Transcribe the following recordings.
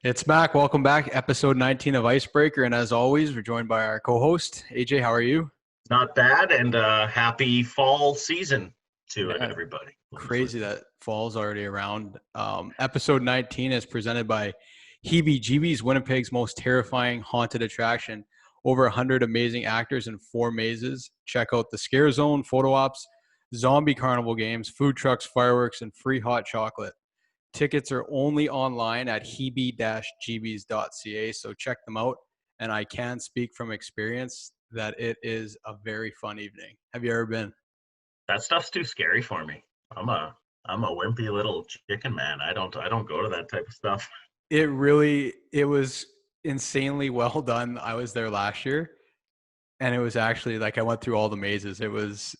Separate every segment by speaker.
Speaker 1: It's Mack. Welcome back. Episode 19 of Icebreaker. And as always, we're joined by our co host, AJ. How are you?
Speaker 2: Not bad, and happy fall season to
Speaker 1: Yeah,
Speaker 2: everybody who's
Speaker 1: crazy
Speaker 2: listening.
Speaker 1: that fall's already around. Episode 19 is presented by Heebie Jeebies, Winnipeg's most terrifying haunted attraction. Over 100 amazing actors in 4 mazes. Check out the Scare Zone, photo ops, zombie carnival games, food trucks, fireworks, and free hot chocolate. Tickets are only online at hebe-gbs.ca, so check them out. And I can speak from experience that it is a very fun evening. Have you ever been?
Speaker 2: That stuff's too scary for me. I'm a wimpy little chicken man. I don't go to that type of stuff.
Speaker 1: It was insanely well done. I was there last year, and it was actually like I went through all the mazes. It was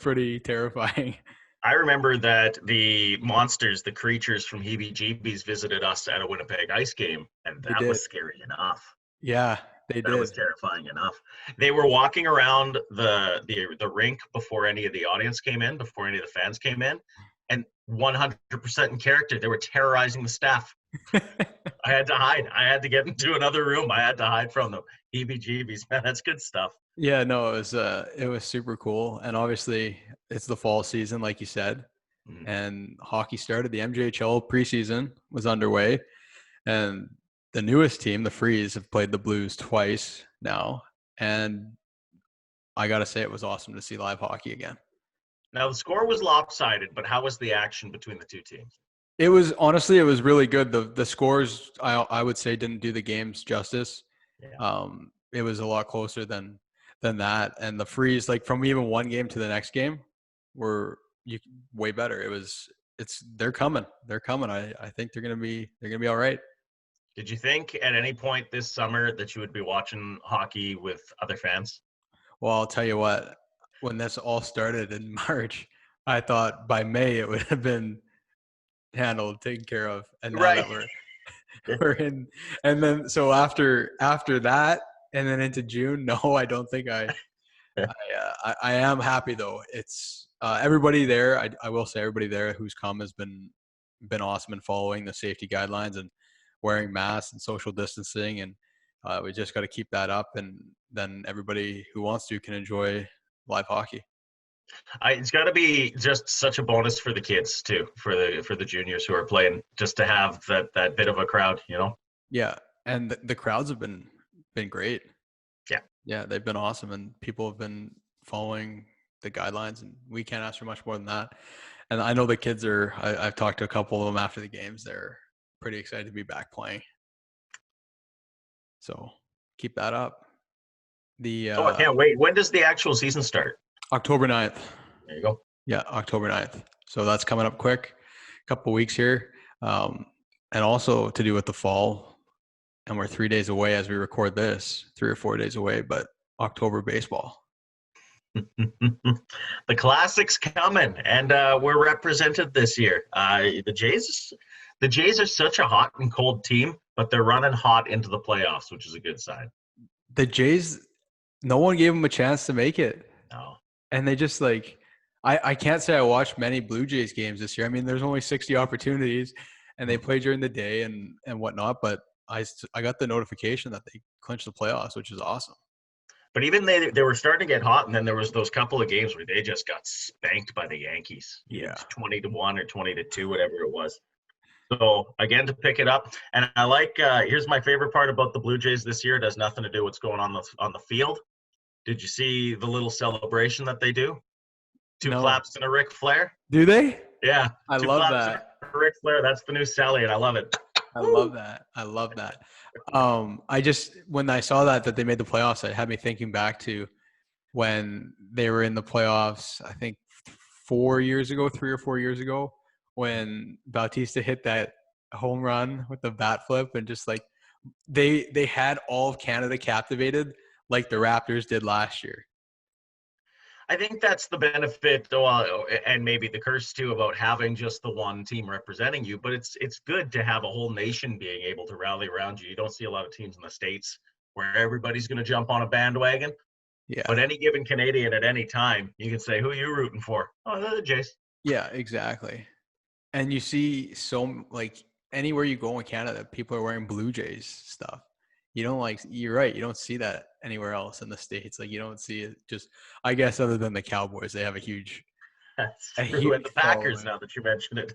Speaker 1: pretty terrifying.
Speaker 2: I remember that the monsters, the creatures from heebie-jeebies visited us at a Winnipeg ice game, and
Speaker 1: They
Speaker 2: that
Speaker 1: did.
Speaker 2: was scary enough.
Speaker 1: Yeah, they
Speaker 2: That
Speaker 1: did.
Speaker 2: was terrifying enough. They were walking around the rink before any of the audience came in, before any of the fans came in, and 100% in character. They were terrorizing the staff. I had to hide. I had to get into another room. I had to hide from them. Heebie-jeebies, man, that's good stuff.
Speaker 1: Yeah, no, it was super cool. And obviously it's the fall season, like you said.
Speaker 2: Mhm.
Speaker 1: And hockey started. The MJHL preseason was underway. And the newest team, the Freeze, have played the Blues twice now. And I gotta say it was awesome to see live hockey again.
Speaker 2: Now the score was lopsided, but how was the action between the two teams?
Speaker 1: It was really good. The scores I would say didn't do the games justice.
Speaker 2: Yeah.
Speaker 1: It was a lot closer than that. And the Freeze, like from even one game to the next game, were you way better. It's they're coming. They're coming. I think they're gonna be all right.
Speaker 2: Did you think at any point this summer that you would be watching hockey with other fans?
Speaker 1: Well, I'll tell you what, when this all started in March, I thought by May it would have been handled, taken care of. And now
Speaker 2: Right.
Speaker 1: that we're in, and then so after that and then into June, no, I don't think I am happy though. It's everybody there. I will say everybody there who's come has been awesome in following the safety guidelines and wearing masks and social distancing, and we just got to keep that up, and then everybody who wants to can enjoy live hockey.
Speaker 2: It's got to be just such a bonus for the kids too, for the juniors who are playing, just to have that bit of a crowd, you know.
Speaker 1: Yeah, and the crowds have been great.
Speaker 2: Yeah.
Speaker 1: Yeah, they've been awesome, and people have been following the guidelines, and we can't ask for much more than that. And I know the kids are. I've talked to a couple of them after the games. They're pretty excited to be back playing. So keep that up. The
Speaker 2: Oh, I can't wait. When does the actual season start?
Speaker 1: October 9th.
Speaker 2: There you go.
Speaker 1: Yeah, October 9th. So that's coming up quick. A couple weeks here, and also to do with the fall. And we're 3 days away as we record this. 3 or 4 days away, but October baseball.
Speaker 2: The classics coming, and we're represented this year. The Jays are such a hot and cold team, but they're running hot into the playoffs, which is a good sign.
Speaker 1: The Jays, no one gave them a chance to make it.
Speaker 2: No.
Speaker 1: And they just like, I can't say I watched many Blue Jays games this year. I mean, there's only 60 opportunities and they play during the day and whatnot, but I got the notification that they clinched the playoffs, which is awesome.
Speaker 2: But even they were starting to get hot, and then there was those couple of games where they just got spanked by the Yankees.
Speaker 1: Yeah.
Speaker 2: 20-1 or 20-2, whatever it was. So again, to pick it up, and I like. Here's my favorite part about the Blue Jays this year. It has nothing to do with what's going on the field. Did you see the little celebration that they do? Two
Speaker 1: No.
Speaker 2: claps and a Ric Flair.
Speaker 1: Do they?
Speaker 2: Yeah,
Speaker 1: I
Speaker 2: two
Speaker 1: love
Speaker 2: claps
Speaker 1: that.
Speaker 2: and a Ric Flair. That's the new Sally, and I love it.
Speaker 1: I love that. I love that. I just when I saw that they made the playoffs, it had me thinking back to when they were in the playoffs. I think 4 years ago, 3 or 4 years ago, when Bautista hit that home run with the bat flip, and just like they had all of Canada captivated, like the Raptors did last year.
Speaker 2: I think that's the benefit, and maybe the curse too, about having just the one team representing you. But it's good to have a whole nation being able to rally around you. You don't see a lot of teams in the States where everybody's going to jump on a bandwagon.
Speaker 1: Yeah.
Speaker 2: But any given Canadian at any time, you can say, "Who are you rooting for?" Oh, they're the Jays.
Speaker 1: Yeah, exactly. And you see so like anywhere you go in Canada, people are wearing Blue Jays stuff. You don't like, you're right. You don't see that anywhere else in the States. Like you don't see it just, I guess other than the Cowboys, they have
Speaker 2: That's
Speaker 1: a
Speaker 2: true. And
Speaker 1: huge
Speaker 2: the Packers,
Speaker 1: following.
Speaker 2: now that you mention it.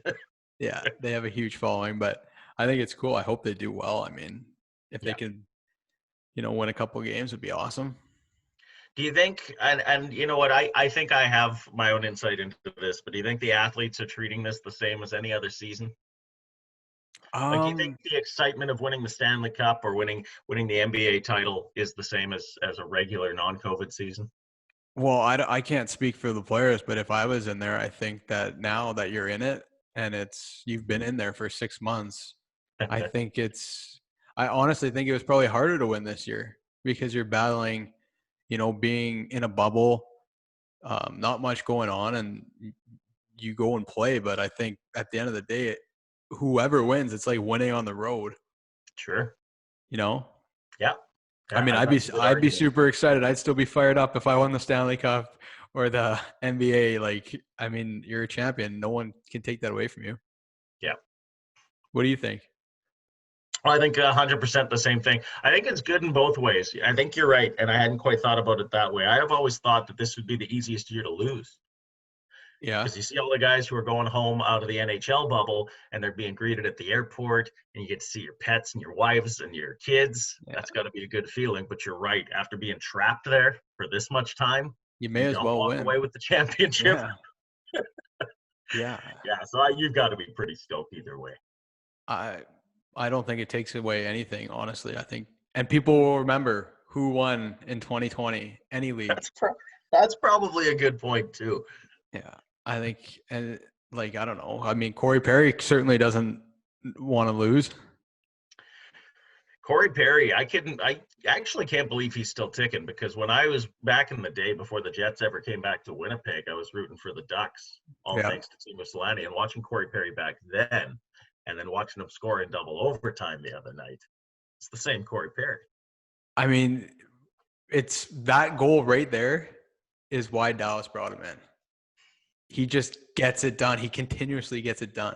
Speaker 1: Yeah. They have a huge following, but I think it's cool. I hope they do well. I mean, if they
Speaker 2: Yeah.
Speaker 1: could, win a couple of games would be awesome.
Speaker 2: Do you think, and you know what, I think I have my own insight into this, but do you think the athletes are treating this the same as any other season? Like, do you think
Speaker 1: Um,
Speaker 2: the excitement of winning the Stanley Cup or winning the NBA title is the same as a regular non-COVID season?
Speaker 1: well, I can't speak for the players, but if I was in there, I think that now that you're in it and you've been in there for 6 months, I think I honestly think it was probably harder to win this year because you're battling, being in a bubble, not much going on, and you go and play. But I think at the end of the day, whoever wins, it's like winning on the road,
Speaker 2: Sure.
Speaker 1: you know?
Speaker 2: Yeah.
Speaker 1: I
Speaker 2: Yeah,
Speaker 1: mean,
Speaker 2: that's a good
Speaker 1: I'd be
Speaker 2: argument.
Speaker 1: super excited. I'd still be fired up if I won the Stanley Cup or the NBA. Like, I mean, you're a champion. No one can take that away from you.
Speaker 2: Yeah.
Speaker 1: What do you think?
Speaker 2: Well, I think 100% the same thing. I think it's good in both ways. I think you're right, and I hadn't quite thought about it that way. I have always thought that this would be the easiest year to lose
Speaker 1: Yeah.
Speaker 2: because you see all the guys who are going home out of the NHL bubble and they're being greeted at the airport, and you get to see your pets and your wives and your kids.
Speaker 1: Yeah.
Speaker 2: That's got to be a good feeling. But you're right. After being trapped there for this much time,
Speaker 1: You may
Speaker 2: you
Speaker 1: as
Speaker 2: don't
Speaker 1: well
Speaker 2: walk
Speaker 1: win.
Speaker 2: away with the championship.
Speaker 1: Yeah. Yeah.
Speaker 2: Yeah, so you've got to be pretty stoked either way.
Speaker 1: I I don't think it takes away anything, honestly. I think, and people will remember who won in 2020, any league.
Speaker 2: That's pro- that's probably a good point too.
Speaker 1: Yeah. I think, and like, I don't know. I mean, Corey Perry certainly doesn't want to lose.
Speaker 2: Corey Perry, I actually can't believe he's still ticking because when I was back in the day before the Jets ever came back to Winnipeg, I was rooting for the Ducks, all
Speaker 1: Yeah.
Speaker 2: thanks to Timo Solani, and watching Corey Perry back then, and then watching him score in double overtime the other night. It's the same Corey Perry.
Speaker 1: I mean, it's that goal right there is why Dallas brought him in. He just gets it done. He continuously gets it done.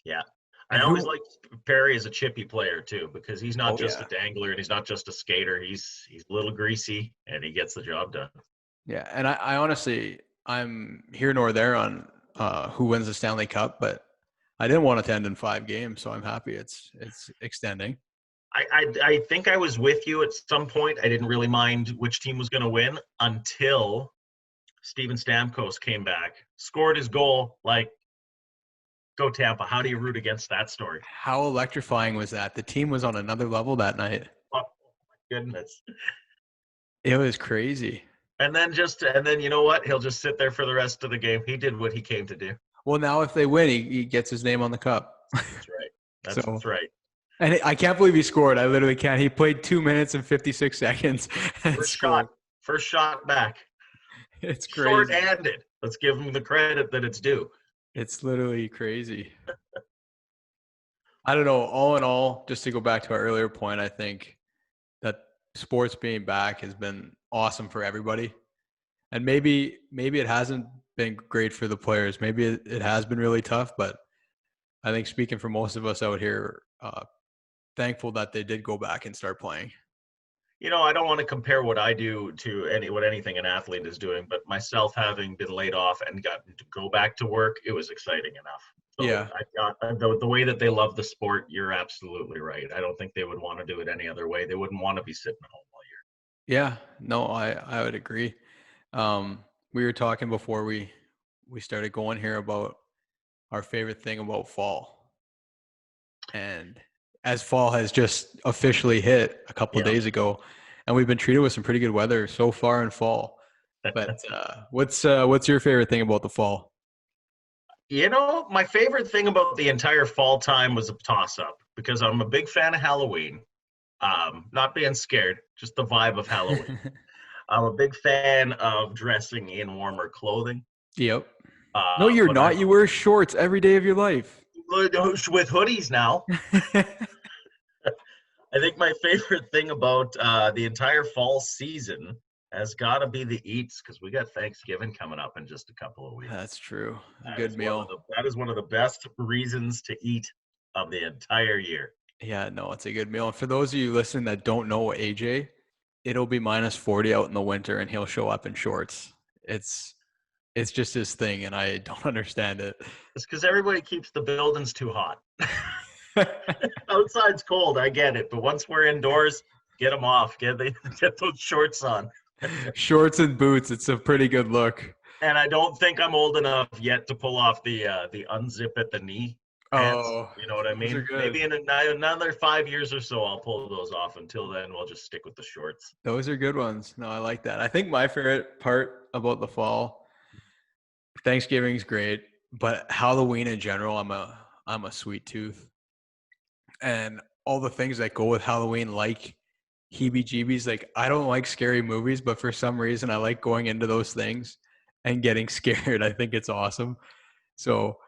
Speaker 2: Yeah. I
Speaker 1: And
Speaker 2: always
Speaker 1: who?
Speaker 2: liked Perry as a chippy player too, because he's not
Speaker 1: Oh
Speaker 2: just a
Speaker 1: yeah,
Speaker 2: dangler and he's not just a skater. He's a little greasy and he gets the job done.
Speaker 1: yeah. And I honestly, I'm here nor there on who wins the Stanley Cup, but I didn't want it to end in 5 games, so I'm happy it's extending.
Speaker 2: I think I was with you at some point. I didn't really mind which team was going to win until Steven Stamkos came back, scored his goal. Like, go Tampa. How do you root against that story?
Speaker 1: How electrifying was that? The team was on another level that night.
Speaker 2: Oh my goodness.
Speaker 1: It was crazy.
Speaker 2: And then you know what? He'll just sit there for the rest of the game. He did what he came to do.
Speaker 1: Well, now if they win, he gets his name on the cup.
Speaker 2: That's right.
Speaker 1: So,
Speaker 2: That's right.
Speaker 1: and I can't believe he scored. I literally can't. He played 2 minutes and 56 seconds and scored.
Speaker 2: First shot back.
Speaker 1: It's crazy.
Speaker 2: Short-handed. Let's give him the credit that it's due.
Speaker 1: It's literally crazy. I don't know. All in all, just to go back to our earlier point, I think that sports being back has been awesome for everybody. And maybe it hasn't been great for the players. Maybe it has been really tough, but I think speaking for most of us out here, thankful that they did go back and start playing.
Speaker 2: You know, I don't want to compare what I do to what anything an athlete is doing, but myself having been laid off and gotten to go back to work, it was exciting enough. So
Speaker 1: Yeah.
Speaker 2: the way that they love the sport, you're absolutely right. I don't think they would want to do it any other way. They wouldn't want to be sitting at home all year.
Speaker 1: Yeah. No, I would agree. We were talking before we started going here about our favorite thing about fall. And as fall has just officially hit a couple of days ago, and we've been treated with some pretty good weather so far in fall. But what's your favorite thing about the fall?
Speaker 2: You know, my favorite thing about the entire fall time was a toss-up because I'm a big fan of Halloween. Not being scared, just the vibe of Halloween. I'm a big fan of dressing in warmer clothing.
Speaker 1: Yep. No, you're not. You wear shorts every day of your life.
Speaker 2: With hoodies now. I think my favorite thing about the entire fall season has got to be the eats because we got Thanksgiving coming up in just a couple of weeks.
Speaker 1: That's true. A good meal.
Speaker 2: That is one of the best reasons to eat of the entire year.
Speaker 1: Yeah, no, it's a good meal. And for those of you listening that don't know AJ, it'll be minus 40 out in the winter and he'll show up in shorts. It's just his thing and I don't understand it.
Speaker 2: It's because everybody keeps the buildings too hot. Outside's cold, I get it, but once we're indoors, get them off. Get those shorts on.
Speaker 1: Shorts and boots, it's a pretty good look.
Speaker 2: And I don't think I'm old enough yet to pull off the unzip at the knee pants.
Speaker 1: Oh,
Speaker 2: you know what I mean? Maybe in another 5 years or so, I'll pull those off. Until then, we'll just stick with the shorts.
Speaker 1: Those are good ones. No, I like that. I think my favorite part about the fall, Thanksgiving's great, but Halloween in general, I'm a sweet tooth. And all the things that go with Halloween, like heebie-jeebies, like I don't like scary movies, but for some reason I like going into those things and getting scared. I think it's awesome. So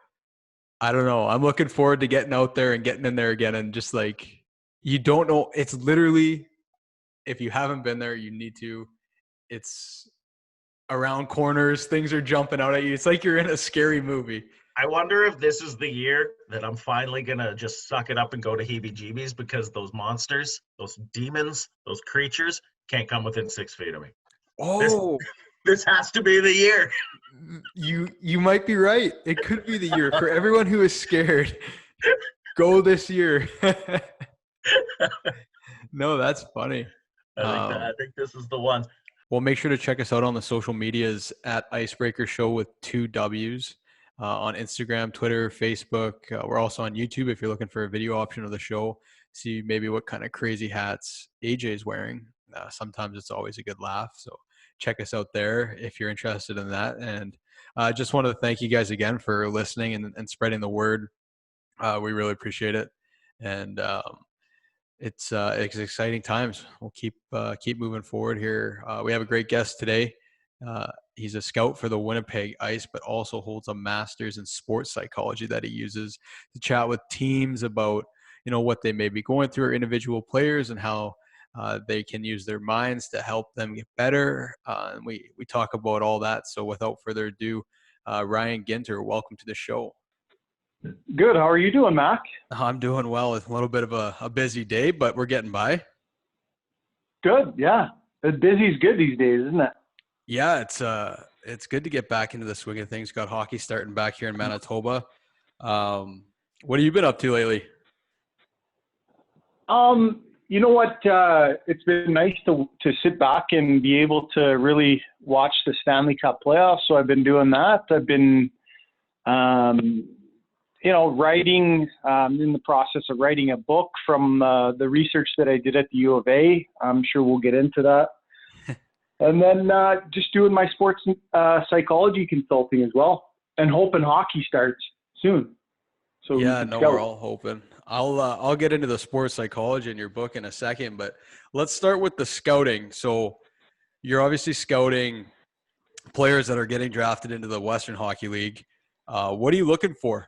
Speaker 1: I don't know. I'm looking forward to getting out there and getting in there again. And just like, you don't know, it's literally, if you haven't been there, you need to. It's around corners, things are jumping out at you. It's like you're in a scary movie.
Speaker 2: I wonder if this is the year that I'm finally going to just suck it up and go to heebie-jeebies, because those monsters, those demons, those creatures can't come within 6 feet of me.
Speaker 1: Oh,
Speaker 2: this has to be the year.
Speaker 1: You might be right. It could be the year for everyone who is scared. Go this year. No, that's funny.
Speaker 2: I think this is the one.
Speaker 1: Well, make sure to check us out on the social medias at Icebreaker Show with 2 W's. On Instagram, Twitter, Facebook. We're also on YouTube if you're looking for a video option of the show. See maybe what kind of crazy hats AJ is wearing. Sometimes it's always a good laugh. So check us out there if you're interested in that. And I just wanted to thank you guys again for listening and spreading the word. We really appreciate it. And it's exciting times. We'll keep moving forward here. We have a great guest today. He's a scout for the Winnipeg Ice, but also holds a master's in sports psychology that he uses to chat with teams about, what they may be going through, or individual players, and how they can use their minds to help them get better. And we talk about all that. So without further ado, Ryan Guenter, welcome to the show.
Speaker 3: Good. How are you doing, Mack?
Speaker 1: I'm doing well. It's a little bit of a busy day, but we're getting by.
Speaker 3: Good. Yeah. Busy's good these days, isn't it?
Speaker 1: Yeah, it's good to get back into the swing of things. Got hockey starting back here in Manitoba. What have you been up to lately?
Speaker 3: You know what? It's been nice to sit back and be able to really watch the Stanley Cup playoffs. So I've been doing that. I've been, writing, in the process of writing a book from the research that I did at the U of A. I'm sure we'll get into that. And then just doing my sports psychology consulting as well, and hoping hockey starts soon. So
Speaker 1: yeah, no, we're all hoping. I'll get into the sports psychology in your book in a second, but let's start with the scouting. So you're obviously scouting players that are getting drafted into the Western Hockey League. What are you looking for?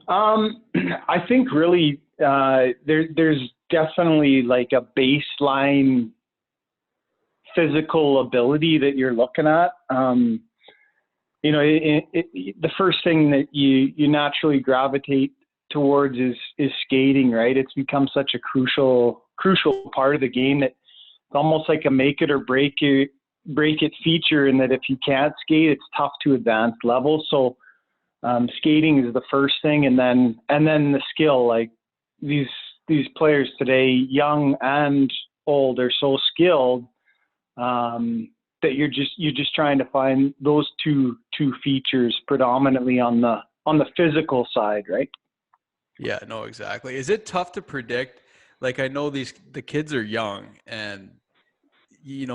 Speaker 3: I think really there's definitely like a baseline physical ability that you're looking at. The first thing that you naturally gravitate towards is skating, right? It's become such a crucial part of the game that it's almost like a make it or break it feature, in that if you can't skate, it's tough to advance levels. So skating is the first thing, and then the skill. Like these players today, young and old, are so skilled that you're just trying to find those two features predominantly on the physical side, right?
Speaker 1: Yeah, no, exactly. Is it tough to predict? Like, I know the kids are young, and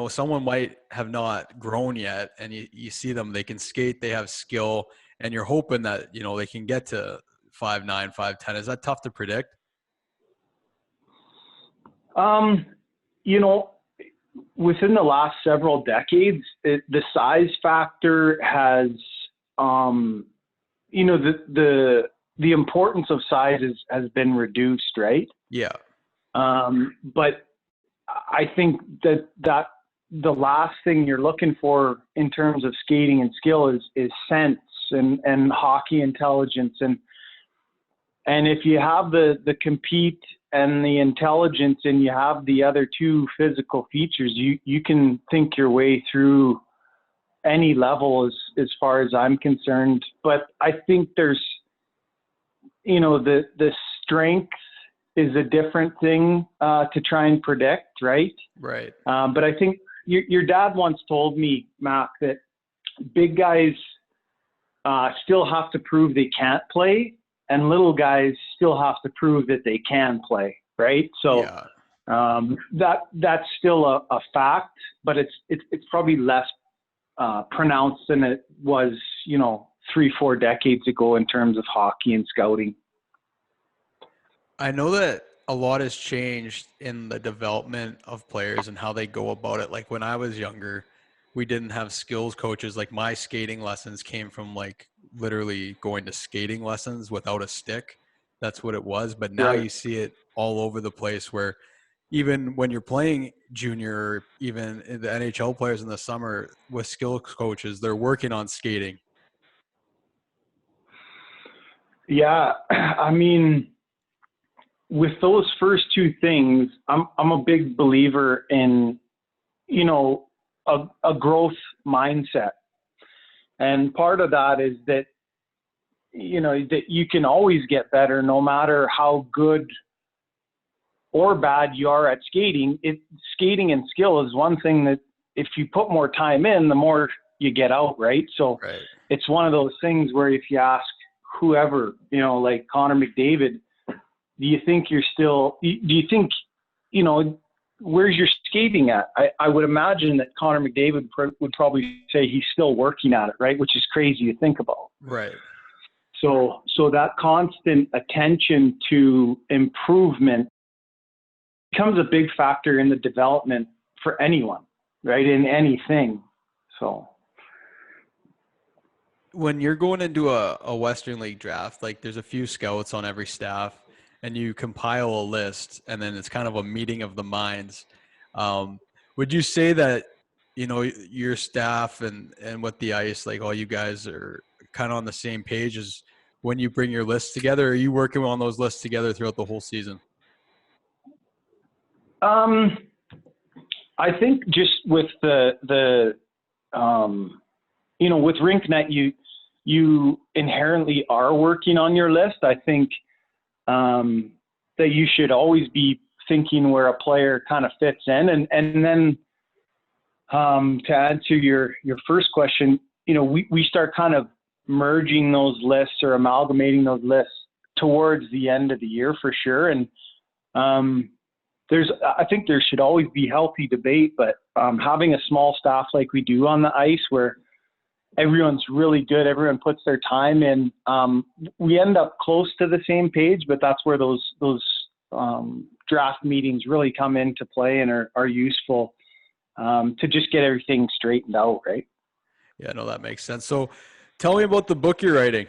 Speaker 1: someone might have not grown yet, and you see them, they can skate, they have skill, and you're hoping that they can get to 5'9", 5'10". Is that tough to predict?
Speaker 3: Within the last several decades, the size factor has, the importance of size has been reduced, right?
Speaker 1: Yeah.
Speaker 3: But I think that the last thing you're looking for in terms of skating and skill is sense and hockey intelligence. And And if you have the compete and the intelligence and you have the other two physical features, you can think your way through any level as far as I'm concerned. But I think there's, the strength is a different thing to try and predict, right?
Speaker 1: Right.
Speaker 3: But I think your dad once told me, Mack, that big guys still have to prove they can't play, and little guys still have to prove that they can play, right? So that's still a fact, but it's probably less pronounced than it was, 3-4 decades ago in terms of hockey and scouting.
Speaker 1: I know that a lot has changed in the development of players and how they go about it. Like when I was younger, we didn't have skills coaches. Like my skating lessons came from like literally going to skating lessons without a stick. That's what it was. But now
Speaker 3: Right.
Speaker 1: you see it all over the place, where even when you're playing junior, or even the NHL players in the summer with skills coaches, they're working on skating.
Speaker 3: Yeah. I mean, with those first two things, I'm a big believer in, a growth mindset. And part of that is that, that you can always get better no matter how good or bad you are at skating. Skating and skill is one thing that if you put more time in, the more you get out, right? So
Speaker 1: Right.
Speaker 3: It's one of those things where if you ask whoever, like Connor McDavid, do you think, where's your skating at? I would imagine that Connor McDavid would probably say he's still working at it, right? Which is crazy to think about.
Speaker 1: Right.
Speaker 3: So that constant attention to improvement becomes a big factor in the development for anyone, right? In anything. So
Speaker 1: when you're going into a Western League draft, like there's a few scouts on every staff, and you compile a list, and then it's kind of a meeting of the minds. Would you say that, your staff and with the ice, like all you guys are kind of on the same page as when you bring your lists together? Or are you working on those lists together throughout the whole season?
Speaker 3: I think just with the with RinkNet, you inherently are working on your list. I think that you should always be thinking where a player kind of fits in. And then to answer your first question, we start kind of merging those lists or amalgamating those lists towards the end of the year for sure. And I think there should always be healthy debate, but having a small staff like we do on the ice where everyone's really good, everyone puts their time in, we end up close to the same page, but that's where those draft meetings really come into play and are useful to just get everything straightened out, right?
Speaker 1: Yeah, no, that makes sense. So tell me about the book you're writing.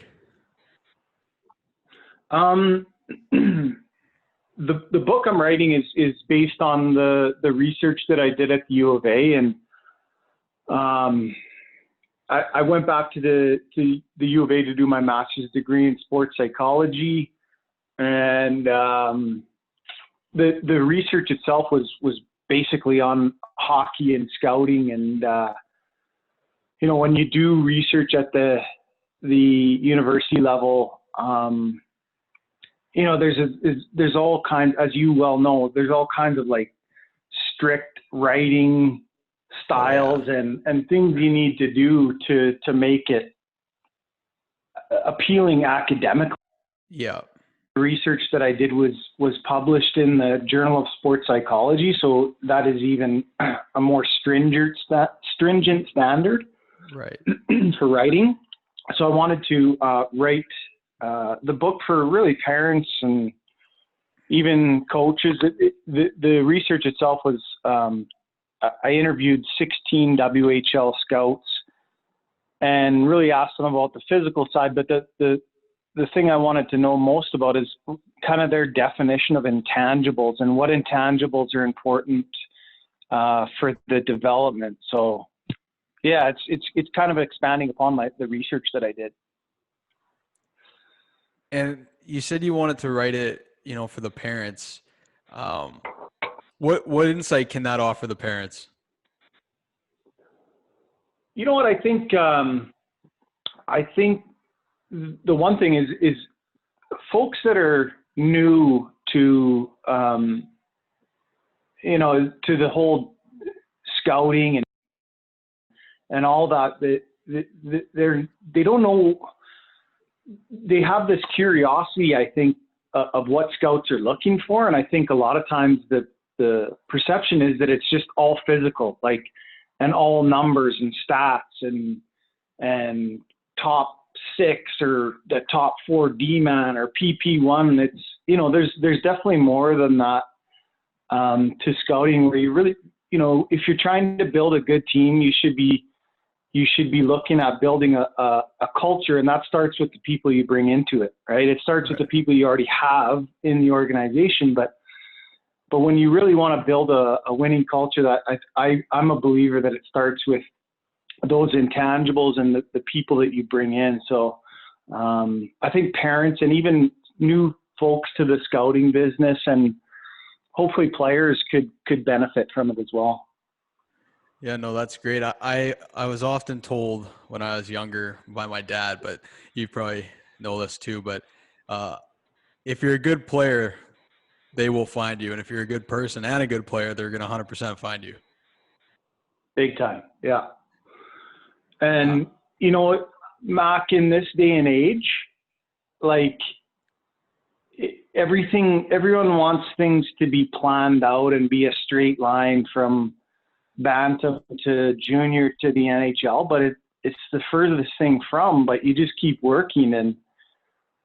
Speaker 3: The book I'm writing is based on the research that I did at the U of A, and I went back to the U of A to do my master's degree in sports psychology, and the research itself was basically on hockey and scouting, and when you do research at the university level, there's all kinds, as you well know, there's all kinds of like strict writing styles and things you need to do to make it appealing academically.
Speaker 1: Yeah.
Speaker 3: The research that I did was published in the Journal of Sports Psychology, so that is even a more stringent standard
Speaker 1: right
Speaker 3: for writing. So I wanted to write the book for really parents and even coaches. The research itself was, I interviewed 16 WHL scouts and really asked them about the physical side, but the thing I wanted to know most about is kind of their definition of intangibles and what intangibles are important for the development. So yeah, it's kind of expanding upon the research that I did.
Speaker 1: And you said you wanted to write it, for the parents. What insight can that offer the parents?
Speaker 3: You know what I think? I think the one thing is folks that are new to to the whole scouting and all that. They don't know. They have this curiosity, I think, of what scouts are looking for, and I think a lot of times the perception is that it's just all physical, like, and all numbers and stats and top 6 or the top 4 D-man or PP1. It's, there's definitely more than that to scouting, where you really, if you're trying to build a good team, you should be looking at building a culture, and that starts with the people you bring into it, right? It starts with the people you already have in the organization, but when you really want to build a winning culture, that I'm a believer that it starts with those intangibles and the people that you bring in. So I think parents and even new folks to the scouting business and hopefully players could benefit from it as well.
Speaker 1: Yeah, no, that's great. I was often told when I was younger by my dad, but you probably know this too, but if you're a good player, they will find you. And if you're a good person and a good player, they're going to 100% find you.
Speaker 3: Big time. Yeah. And, Mack, in this day and age, like everyone wants things to be planned out and be a straight line from bantam to junior to the NHL, but it's the furthest thing from, but you just keep working. And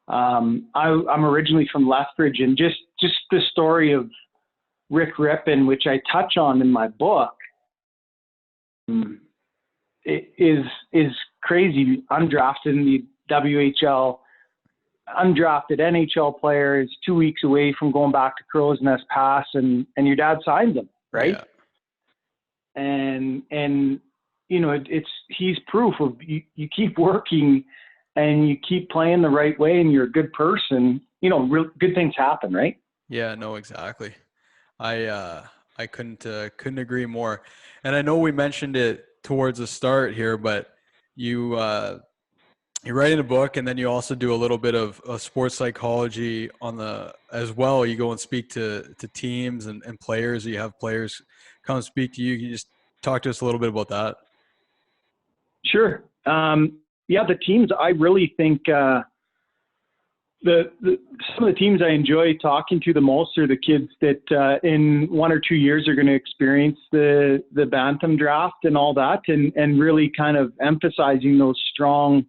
Speaker 3: I'm originally from Lethbridge, and just the story of Rick Rippon, which I touch on in my book, it is crazy. Undrafted in the WHL, undrafted NHL player is 2 weeks away from going back to Crow's Nest Pass, and your dad signs him, right?
Speaker 1: Yeah.
Speaker 3: And he's proof of you keep working and you keep playing the right way and you're a good person, real good things happen, right?
Speaker 1: Yeah, no, exactly. I couldn't agree more. And I know we mentioned it towards the start here, but you're writing a book, and then you also do a little bit of sports psychology as well. You go and speak to teams and players. You have players come speak to you. Can you just talk to us a little bit about that?
Speaker 3: Sure. The teams, I really think some of the teams I enjoy talking to the most are the kids that in 1 or 2 years are going to experience the bantam draft and all that, and really kind of emphasizing those strong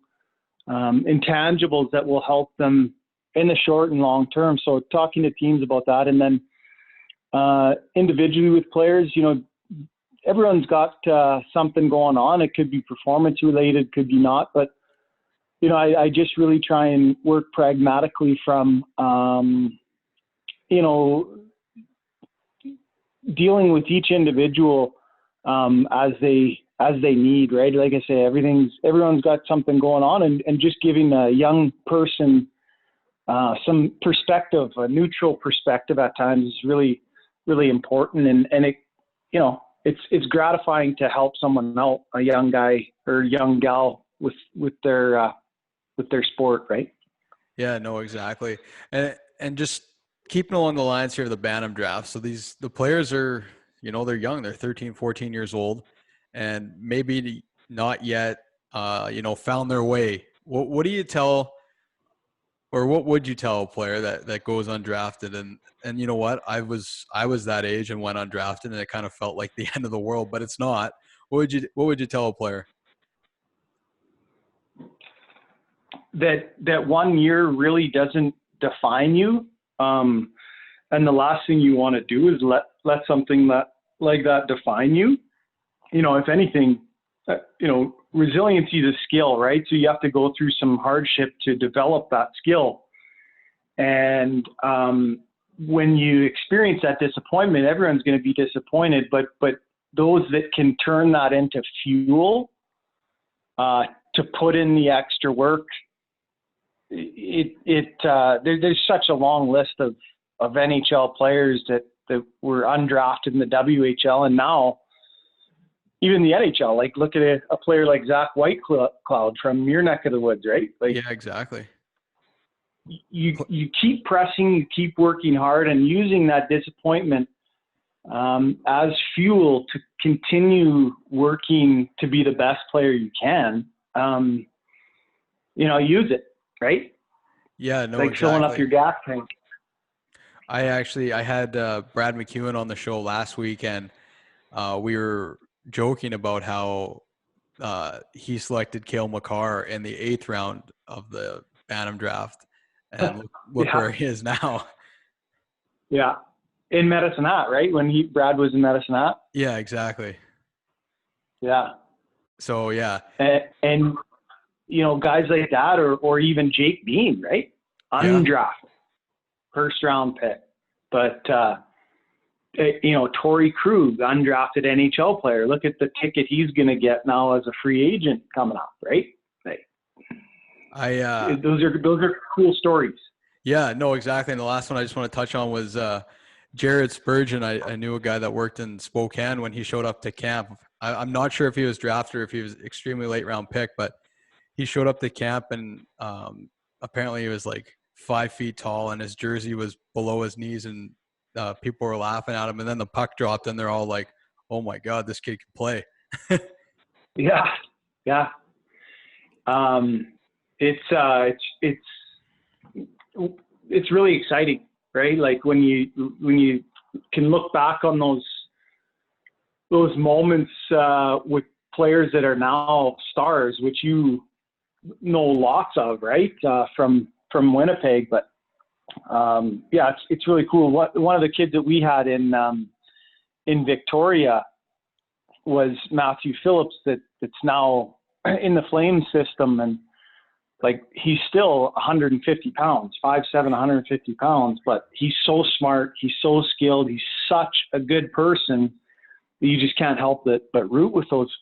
Speaker 3: intangibles that will help them in the short and long term. So talking to teams about that, and then individually with players, everyone's got something going on. It could be performance related, could be not, but I just really try and work pragmatically from dealing with each individual as they need, right? Like I say, everyone's got something going on, and just giving a young person some perspective, a neutral perspective at times, is really, really important. And it, it's gratifying to help someone out, a young guy or young gal with their sport, right?
Speaker 1: Yeah, no, exactly. And just keeping along the lines here of the bantam draft. So the players are, they're young, they're 13, 14 years old, and maybe not yet, found their way. What do you tell, or what would you tell a player that goes undrafted? And you know what? I was that age and went undrafted, and it kind of felt like the end of the world, but it's not. What would you tell a player?
Speaker 3: That 1 year really doesn't define you. And the last thing you want to do is let something like that define you. If anything, resiliency is a skill, right? So you have to go through some hardship to develop that skill. And when you experience that disappointment, everyone's going to be disappointed, but those that can turn that into fuel to put in the extra work there's such a long list of NHL players that were undrafted in the WHL, and now even the NHL. Like, look at a player like Zach Whitecloud from your neck of the woods, right? Like,
Speaker 1: Yeah, exactly.
Speaker 3: You keep pressing, you keep working hard, and using that disappointment as fuel to continue working to be the best player you can. Use it, right?
Speaker 1: Yeah, no,
Speaker 3: like
Speaker 1: exactly.
Speaker 3: Filling up your gas tank.
Speaker 1: I had Brad McEwen on the show last week, and we were joking about how he selected Cale Makar in the 8th round of the Bantam draft, and look where he is now.
Speaker 3: Yeah, in Medicine Hat, right? When Brad was in Medicine Hat.
Speaker 1: Yeah, exactly.
Speaker 3: Yeah.
Speaker 1: So yeah,
Speaker 3: and guys like that, or even Jake Bean, right? Undrafted, first round pick, but Torrey Krug, undrafted NHL player. Look at the ticket he's going to get now as a free agent coming up, right? Those are cool stories.
Speaker 1: Yeah, no, exactly. And the last one I just want to touch on was Jared Spurgeon. I knew a guy that worked in Spokane when he showed up to camp. I'm not sure if he was drafted or if he was extremely late round pick, but he showed up to camp, and apparently he was like 5 feet tall, and his jersey was below his knees, and people were laughing at him. And then the puck dropped, and they're all like, "Oh my God, this kid can play."
Speaker 3: Yeah. It's really exciting, right? Like when you can look back on those moments with players that are now stars, which you know lots of, right? From Winnipeg, but it's really cool. One of the kids that we had in Victoria was Matthew Phillips, that's now in the Flames system, and like he's still 150 pounds, 5'7", 150 pounds, but he's so smart, he's so skilled, he's such a good person. You just can't help but root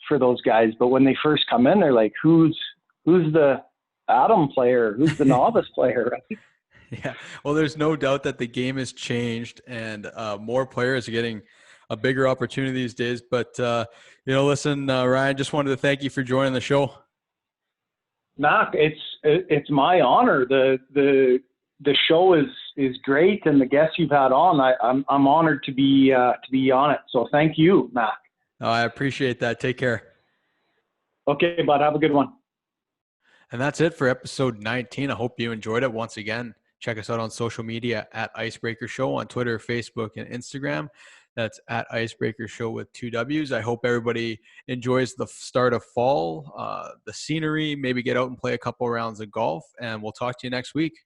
Speaker 3: for those guys. But when they first come in, they're like, who's the Atom player? Who's the novice player? Right?
Speaker 1: Yeah. Well, there's no doubt that the game has changed, and more players are getting a bigger opportunity these days. But listen, Ryan, just wanted to thank you for joining the show.
Speaker 3: Mack, it's my honor. The show is great, and the guests you've had on, I'm honored to be on it. So thank you, Mack.
Speaker 1: Oh, I appreciate that. Take care.
Speaker 3: Okay, bud. Have a good one.
Speaker 1: And that's it for episode 19. I hope you enjoyed it. Once again, check us out on social media at Icebreaker Show on Twitter, Facebook, and Instagram. That's at Icebreaker Show with 2 W's. I hope everybody enjoys the start of fall, the scenery, maybe get out and play a couple rounds of golf, and we'll talk to you next week.